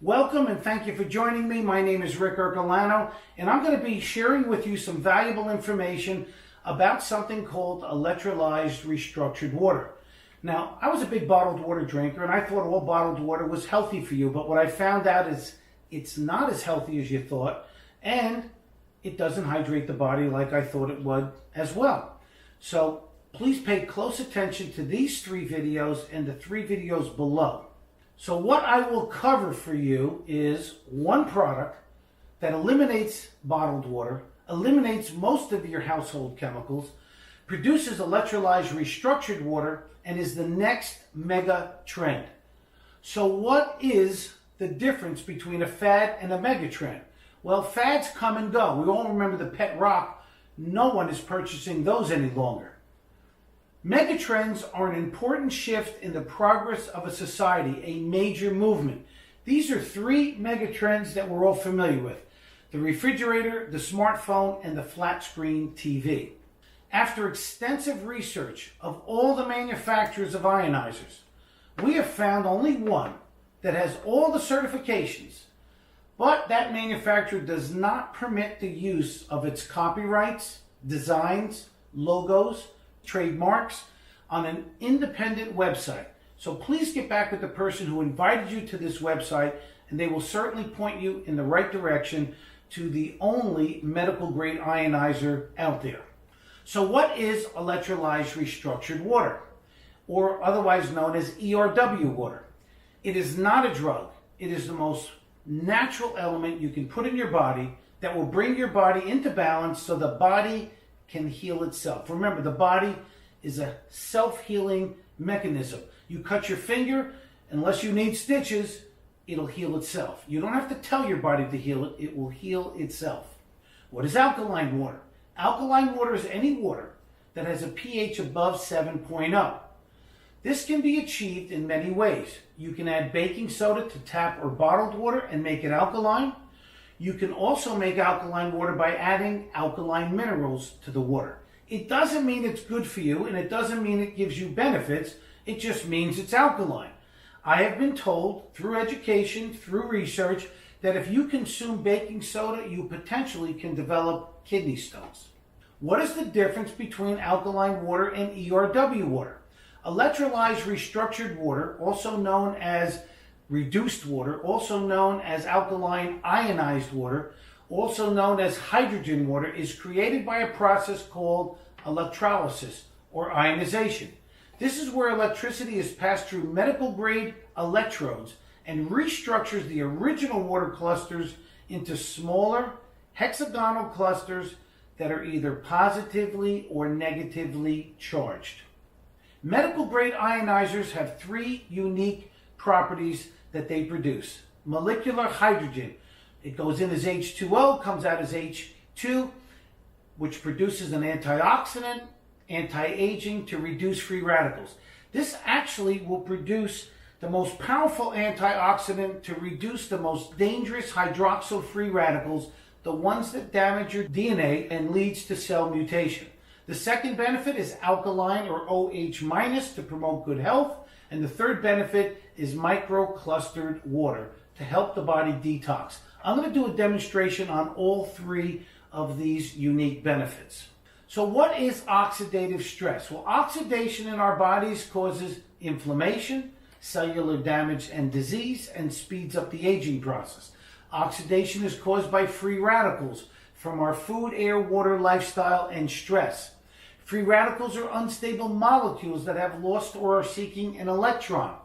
Welcome and thank you for joining me. My name is Rick Ercolano, and I'm going to be sharing with you some valuable information about something called electrolyzed restructured water. Now, I was a big bottled water drinker, and I thought all bottled water was healthy for you, but what I found out is it's not as healthy as you thought, and it doesn't hydrate the body like I thought it would as well. So please pay close attention to these 3 videos and the 3 videos below. So what I will cover for you is one product that eliminates bottled water, eliminates most of your household chemicals, produces electrolyzed restructured water, and is the next mega trend. So what is the difference between a fad and a mega trend? Well, fads come and go. We all remember the pet rock. No one is purchasing those any longer. Megatrends are an important shift in the progress of a society, a major movement. These are 3 megatrends that we're all familiar with: the refrigerator, the smartphone, and the flat screen TV. After extensive research of all the manufacturers of ionizers, we have found only one that has all the certifications, but that manufacturer does not permit the use of its copyrights, designs, logos, trademarks on an independent website. So please get back with the person who invited you to this website, and they will certainly point you in the right direction to the only medical grade ionizer out there. So what is electrolyzed restructured water, or otherwise known as ERW water? It is not a drug. It is the most natural element you can put in your body that will bring your body into balance so the body can heal itself. Remember, the body is a self-healing mechanism. You cut your finger, unless you need stitches, it'll heal itself. You don't have to tell your body to heal it. It will heal itself. What is alkaline water? Alkaline water is any water that has a pH above 7.0. This can be achieved in many ways. You can add baking soda to tap or bottled water and make it alkaline. You can also make alkaline water by adding alkaline minerals to the water. It doesn't mean it's good for you, and it doesn't mean it gives you benefits. It just means it's alkaline. I have been told through education, through research, that if you consume baking soda, you potentially can develop kidney stones. What is the difference between alkaline water and ERW water? Electrolyzed restructured water, also known as reduced water, also known as alkaline ionized water, also known as hydrogen water, is created by a process called electrolysis or ionization. This is where electricity is passed through medical grade electrodes and restructures the original water clusters into smaller hexagonal clusters that are either positively or negatively charged. Medical grade ionizers have 3 unique properties that they produce. Molecular hydrogen. It goes in as H2O, comes out as H2, which produces an antioxidant, anti-aging to reduce free radicals. This actually will produce the most powerful antioxidant to reduce the most dangerous hydroxyl free radicals, the ones that damage your DNA and leads to cell mutation. The second benefit is alkaline or OH- to promote good health. And the third benefit is microclustered water to help the body detox. I'm going to do a demonstration on all 3 of these unique benefits. So what is oxidative stress? Well, oxidation in our bodies causes inflammation, cellular damage and disease, and speeds up the aging process. Oxidation is caused by free radicals from our food, air, water, lifestyle, and stress. Free radicals are unstable molecules that have lost or are seeking an electron.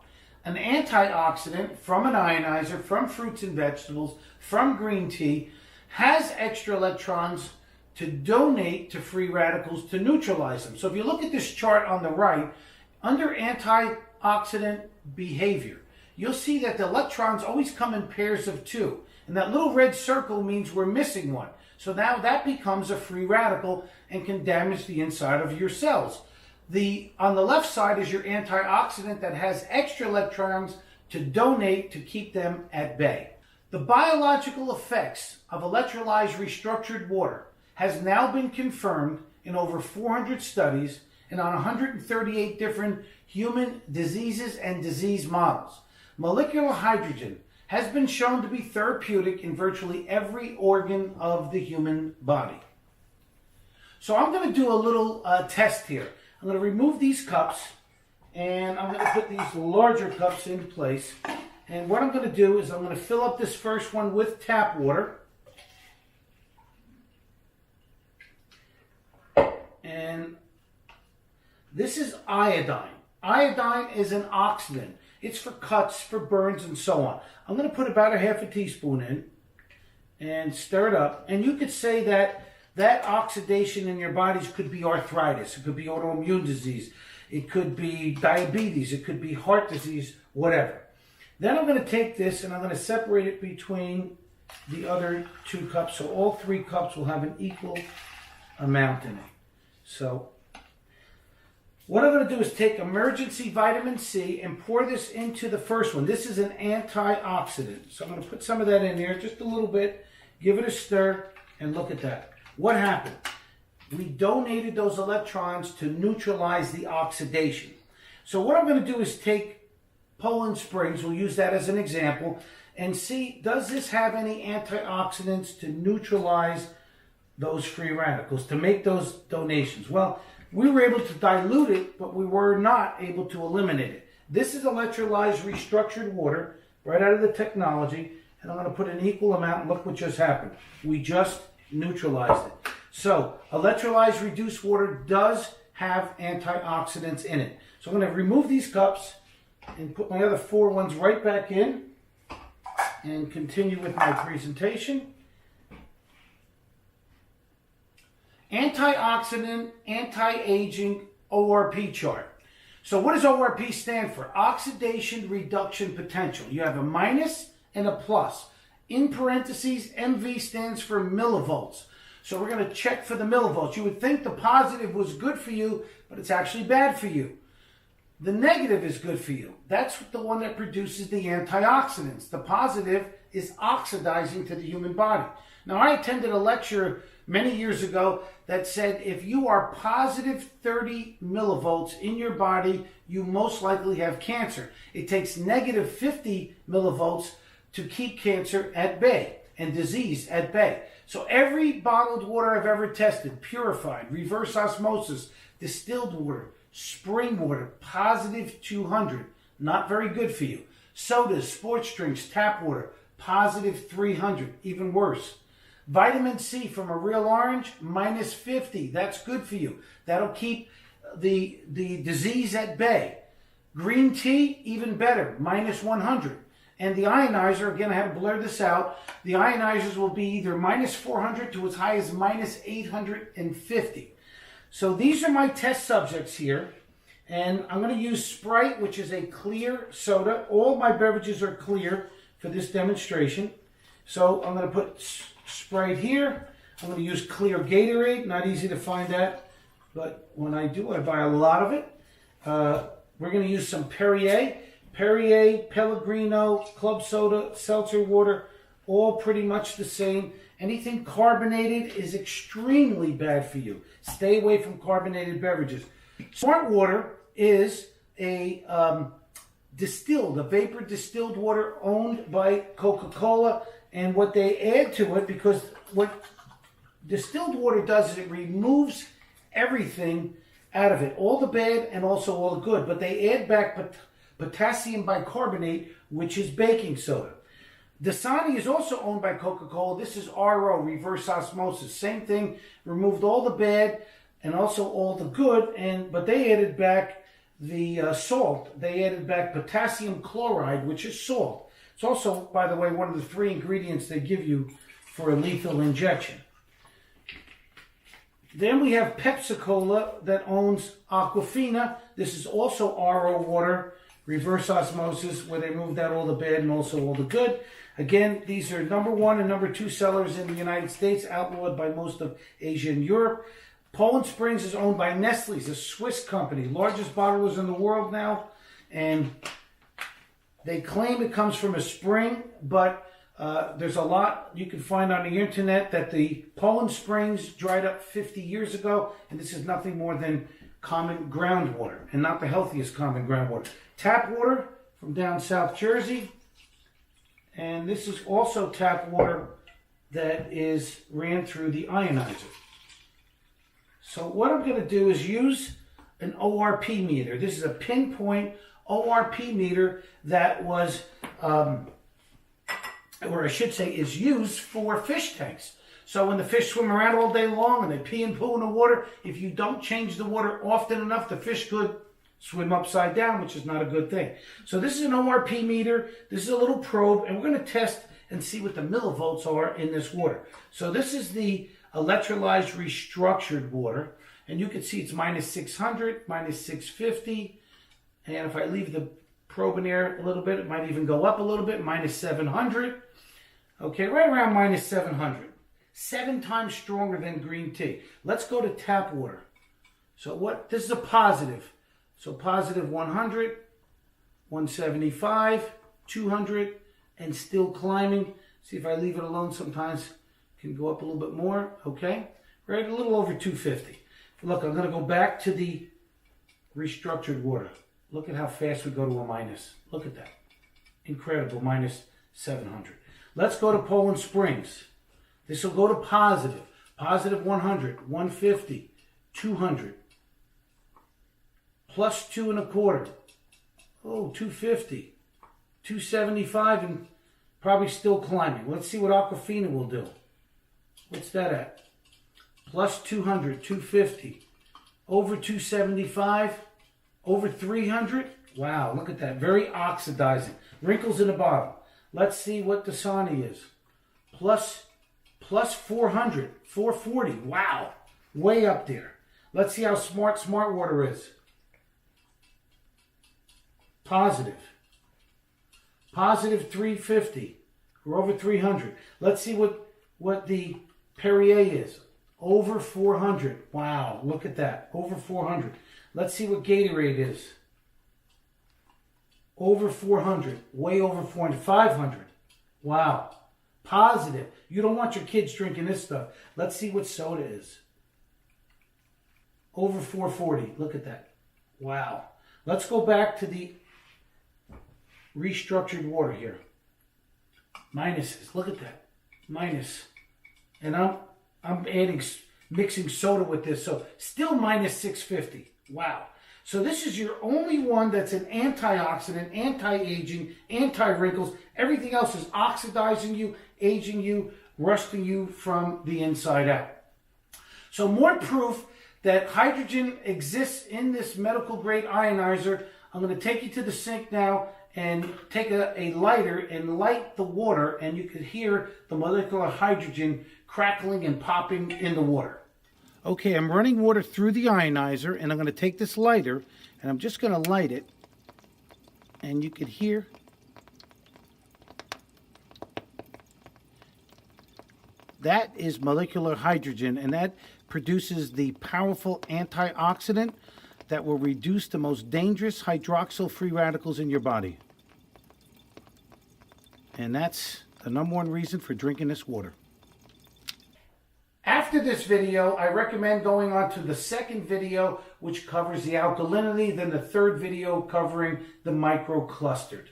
An antioxidant from an ionizer, from fruits and vegetables, from green tea, has extra electrons to donate to free radicals to neutralize them. So if you look at this chart on the right, under antioxidant behavior, you'll see that the electrons always come in pairs of 2. And that little red circle means we're missing one. So now that becomes a free radical and can damage the inside of your cells. On the left side is your antioxidant that has extra electrons to donate to keep them at bay. The biological effects of electrolyzed restructured water has now been confirmed in over 400 studies and on 138 different human diseases and disease models. Molecular hydrogen has been shown to be therapeutic in virtually every organ of the human body. So I'm going to do a little test here. I'm going to remove these cups, and I'm going to put these larger cups in place. And what I'm going to do is I'm going to fill up this first one with tap water. And this is iodine. Iodine is an oxidant. It's for cuts, for burns, and so on. I'm going to put about a half a teaspoon in and stir it up. And you could say that oxidation in your bodies could be arthritis. It could be autoimmune disease. It could be diabetes. It could be heart disease, whatever. Then I'm going to take this and I'm going to separate it between the other 2 cups. So all 3 cups will have an equal amount in it. So what I'm going to do is take emergency vitamin C and pour this into the first one. This is an antioxidant. So I'm going to put some of that in there, just a little bit, give it a stir, and look at that. What happened? We donated those electrons to neutralize the oxidation. So what I'm going to do is take Poland Springs, we'll use that as an example, and see, does this have any antioxidants to neutralize those free radicals, to make those donations? Well, we were able to dilute it, but we were not able to eliminate it. This is electrolyzed restructured water, right out of the technology, and I'm going to put an equal amount, and look what just happened. We just neutralized it. So, electrolyzed reduced water does have antioxidants in it. So I'm going to remove these cups and put my other 4 ones right back in and continue with my presentation. Antioxidant, anti-aging, ORP chart. So what does ORP stand for? Oxidation reduction potential. You have a minus and a plus. In parentheses, MV stands for millivolts. So we're going to check for the millivolts. You would think the positive was good for you, but it's actually bad for you. The negative is good for you. That's the one that produces the antioxidants. The positive is oxidizing to the human body. Now, I attended a lecture many years ago that said if you are positive 30 millivolts in your body, you most likely have cancer. It takes negative 50 millivolts to keep cancer at bay and disease at bay. So every bottled water I've ever tested, purified, reverse osmosis, distilled water, spring water, positive 200, not very good for you. Sodas, sports drinks, tap water, positive 300, even worse. Vitamin C from a real orange, minus 50, that's good for you. That'll keep the disease at bay. Green tea, even better, minus 100. And the ionizer, again, I had to blur this out, the ionizers will be either minus 400 to as high as minus 850. So these are my test subjects here, and I'm going to use Sprite, which is a clear soda. All my beverages are clear for this demonstration. So I'm going to put Sprite here. I'm going to use clear Gatorade, not easy to find that, but when I do, I buy a lot of it. We're going to use some Perrier, Pellegrino, club soda, seltzer water, all pretty much the same. Anything carbonated is extremely bad for you. Stay away from carbonated beverages. Smart water is a vapor distilled water owned by Coca-Cola. And what they add to it, because what distilled water does is it removes everything out of it, all the bad and also all the good. But they add back potassium bicarbonate, which is baking soda. Dasani is also owned by Coca-Cola. This is RO, reverse osmosis. Same thing, removed all the bad and also all the good, but they added back the salt. They added back potassium chloride, which is salt. It's also, by the way, one of the 3 ingredients they give you for a lethal injection. Then we have Pepsi-Cola that owns Aquafina. This is also RO water, reverse osmosis, where they moved out all the bad and also all the good. Again, these are number 1 and number 2 sellers in the United States, outlawed by most of Asia and Europe. Poland Springs is owned by Nestle, a Swiss company, largest bottlers in the world now, and they claim it comes from a spring, but there's a lot you can find on the internet that the Poland Springs dried up 50 years ago, and this is nothing more than common groundwater, and not the healthiest common groundwater. Tap water from down South Jersey, And this is also tap water that is ran through the ionizer. So what I'm going to do is use an ORP meter. This is a pinpoint ORP meter that was, or I should say, is used for fish tanks. So when the fish swim around all day long and they pee and poo in the water, if you don't change the water often enough, the fish could swim upside down, which is not a good thing. So this is an ORP meter. This is a little probe, and we're going to test and see what the millivolts are in this water. So this is the electrolyzed restructured water, and you can see it's minus 600, minus 650, and if I leave the probe in there a little bit, it might even go up a little bit, minus 700. Okay, right around minus 700. 7 times stronger than green tea. Let's go to tap water. So this is a positive. So positive 100, 175, 200, and still climbing. See if I leave it alone sometimes it can go up a little bit more. Okay, right, a little over 250. Look, I'm going to go back to the restructured water. Look at how fast we go to a minus. Look at that. Incredible, minus 700. Let's go to Poland Springs. This will go to positive. Positive 100, 150, 200. Plus 2.25. Oh, 250. 275 and probably still climbing. Let's see what Aquafina will do. What's that at? Plus 200, 250. Over 275. Over 300. Wow, look at that. Very oxidizing. Wrinkles in the bottom. Let's see what Dasani is. Plus 400, 440. Wow, way up there. Let's see how smart water is. Positive 350. We're over 300. Let's see what the Perrier is. Over 400. Wow, look at that. Over 400. Let's see what Gatorade is. Over 400. Way over 400. 500. Wow. Positive. You don't want your kids drinking this stuff. Let's see what soda is. Over 440. Look at that. Wow. Let's go back to the restructured water here. Minuses. Look at that. Minus. And I'm mixing soda with this. So still minus 650. Wow. So this is your only one that's an antioxidant, anti-aging, anti-wrinkles. Everything else is oxidizing you, aging you, rusting you from the inside out. So more proof that hydrogen exists in this medical grade ionizer. I'm going to take you to the sink now and take a lighter and light the water, and you could hear the molecular hydrogen crackling and popping in the water. Okay, I'm running water through the ionizer, and I'm going to take this lighter, and I'm just going to light it, and you could hear that is molecular hydrogen, and that produces the powerful antioxidant that will reduce the most dangerous hydroxyl free radicals in your body. And that's the #1 reason for drinking this water. After this video, I recommend going on to the second video, which covers the alkalinity, then the third video covering the microclustered.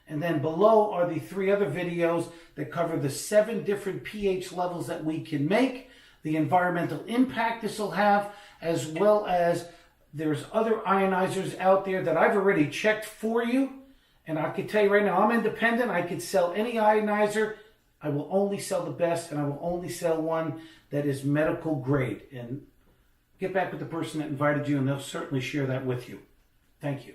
And then below are the 3 other videos that cover the 7 different pH levels that we can make, the environmental impact this will have, as well as there's other ionizers out there that I've already checked for you. And I can tell you right now, I'm independent. I could sell any ionizer. I will only sell the best, and I will only sell one that is medical grade. And get back with the person that invited you, and they'll certainly share that with you. Thank you.